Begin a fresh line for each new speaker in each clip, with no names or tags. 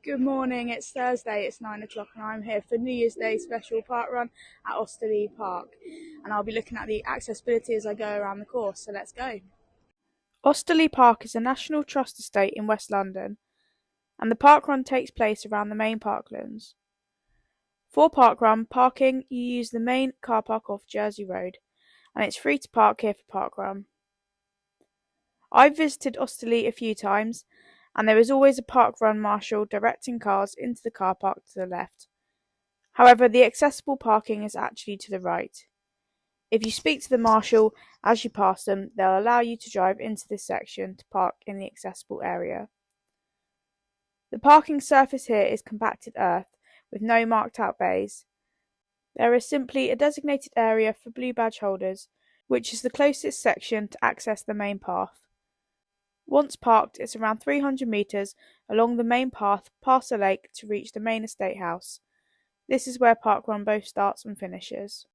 Good morning, it's Thursday, it's 9 o'clock and I'm here for New Year's Day special park run at Osterley Park, and I'll be looking at the accessibility as I go around the course, so let's go. Osterley Park is a National Trust estate in West London, and the park run takes place around the main parklands. For park run, parking, you use the main car park off Jersey Road, and it's free to park here for park run. I've visited Osterley a few times, and there is always a park run marshal directing cars into the car park to the left. However, the accessible parking is actually to the right. If you speak to the marshal as you pass them, they'll allow you to drive into this section to park in the accessible area. The parking surface here is compacted earth with no marked out bays. There is simply a designated area for blue badge holders, which is the closest section to access the main path. Once parked, it's around 300 metres along the main path past the lake to reach the main estate house. This is where parkrun both starts and finishes.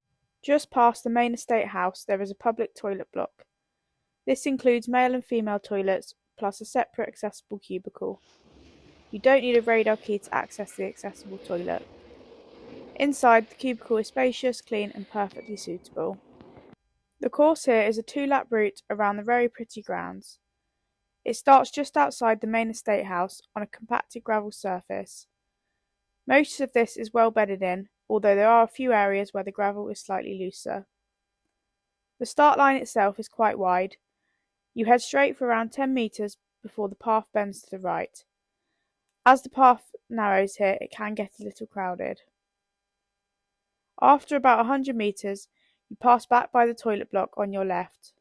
Just past the main estate house there is a public toilet block. This includes male and female toilets plus a separate accessible cubicle. You don't need a radar key to access the accessible toilet. Inside, the cubicle is spacious, clean and perfectly suitable. The course here is a 2-lap route around the very pretty grounds. It starts just outside the main estate house on a compacted gravel surface. Most of this is well bedded in, although there are a few areas where the gravel is slightly looser. The start line itself is quite wide. You head straight for around 10 metres before the path bends to the right. As the path narrows here, it can get a little crowded. After about 100 metres, you pass back by the toilet block on your left.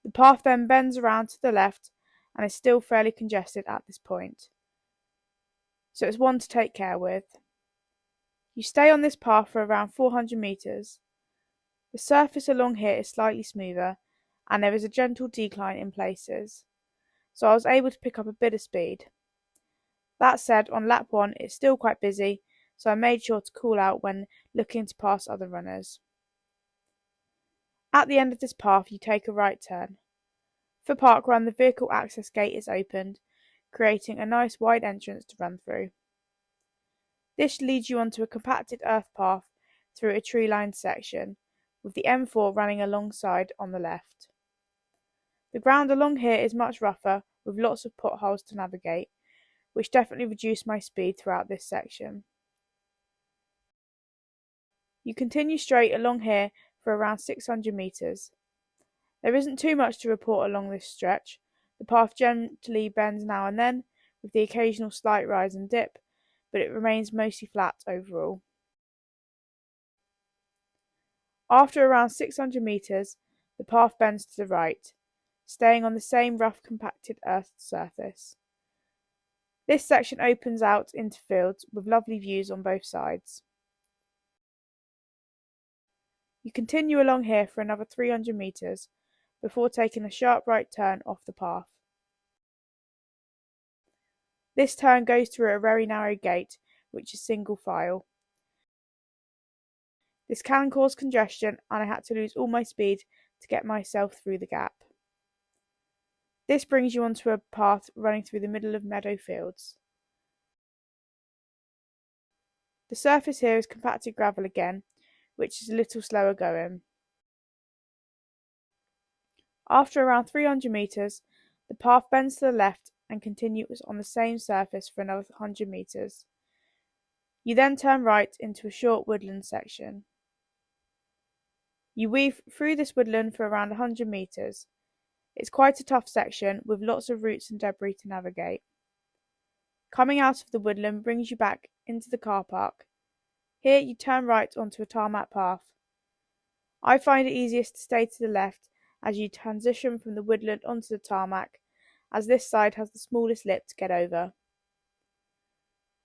The path then bends around to the left and is still fairly congested at this point, so it's one to take care with. You stay on this path for around 400 metres. The surface along here is slightly smoother and there is a gentle decline in places, so I was able to pick up a bit of speed. That said, on lap 1 it's still quite busy, so I made sure to cool out when looking to pass other runners. At the end of this path you take a right turn. For parkrun, the vehicle access gate is opened, creating a nice wide entrance to run through. This leads you onto a compacted earth path through a tree-lined section, with the M4 running alongside on the left. The ground along here is much rougher, with lots of potholes to navigate, which definitely reduced my speed throughout this section. You continue straight along here for around 600 metres. There isn't too much to report along this stretch. The path gently bends now and then, with the occasional slight rise and dip, but it remains mostly flat overall. After around 600 metres, the path bends to the right, staying on the same rough compacted earth surface. This section opens out into fields with lovely views on both sides. You continue along here for another 300 metres, before taking a sharp right turn off the path. This turn goes through a very narrow gate, which is single file. This can cause congestion and I had to lose all my speed to get myself through the gap. This brings you onto a path running through the middle of meadow fields. The surface here is compacted gravel again, which is a little slower going. After around 300 metres, the path bends to the left and continues on the same surface for another 100 metres. You then turn right into a short woodland section. You weave through this woodland for around 100 metres. It's quite a tough section with lots of roots and debris to navigate. Coming out of the woodland brings you back into the car park. Here you turn right onto a tarmac path. I find it easiest to stay to the left as you transition from the woodland onto the tarmac, as this side has the smallest lip to get over.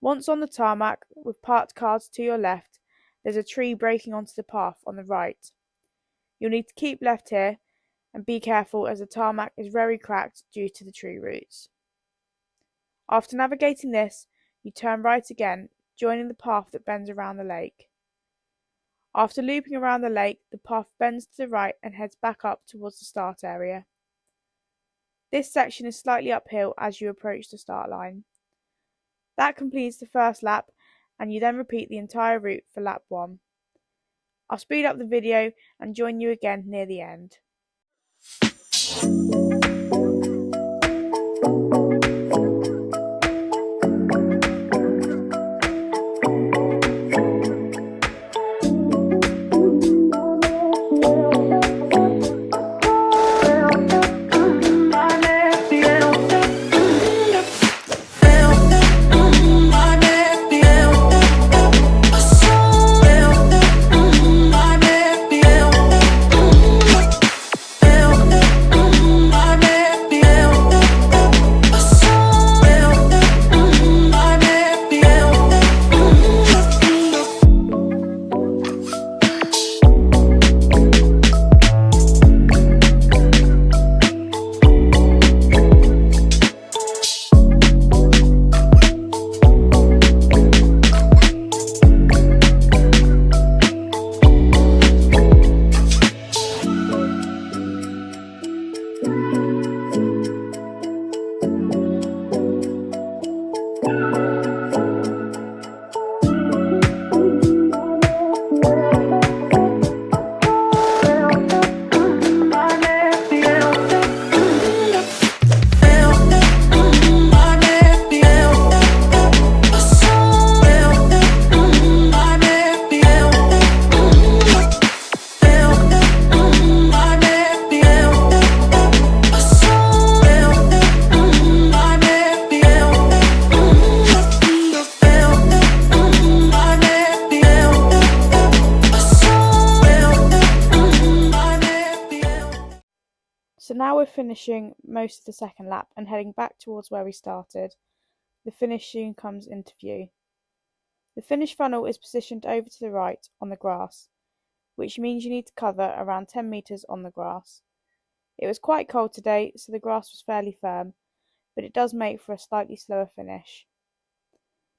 Once on the tarmac, with parked cars to your left, there's a tree breaking onto the path on the right. You'll need to keep left here and be careful as the tarmac is very cracked due to the tree roots. After navigating this, you turn right again, joining the path that bends around the lake. After looping around the lake, the path bends to the right and heads back up towards the start area. This section is slightly uphill as you approach the start line. That completes the first lap, and you then repeat the entire route for lap 1. I'll speed up the video and join you again near the end. So now we're finishing most of the second lap and heading back towards where we started. The finish soon comes into view. The finish funnel is positioned over to the right on the grass, which means you need to cover around 10 metres on the grass. It was quite cold today, so the grass was fairly firm, but it does make for a slightly slower finish.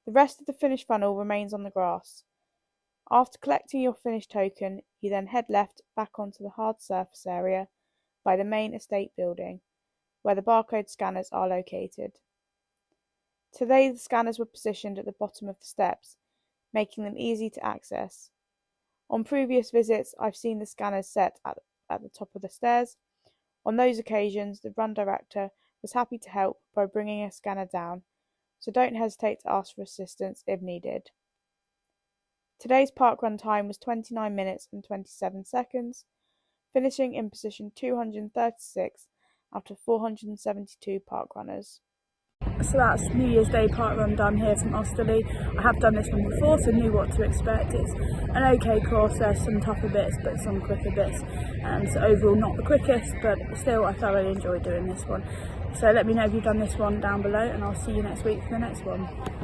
The rest of the finish funnel remains on the grass. After collecting your finish token, you then head left back onto the hard surface area by the main estate building, where the barcode scanners are located. Today the scanners were positioned at the bottom of the steps, making them easy to access. On previous visits I've seen the scanners set at the top of the stairs. On those occasions the run director was happy to help by bringing a scanner down, so don't hesitate to ask for assistance if needed. Today's parkrun time was 29 minutes and 27 seconds, finishing in position 236 out of 472 parkrunners. So that's New Year's Day parkrun done here from Osterley. I have done this one before, so knew what to expect. It's an okay course, there's some tougher bits but some quicker bits, and so overall not the quickest, but still I thoroughly enjoyed doing this one. So let me know if you've done this one down below, and I'll see you next week for the next one.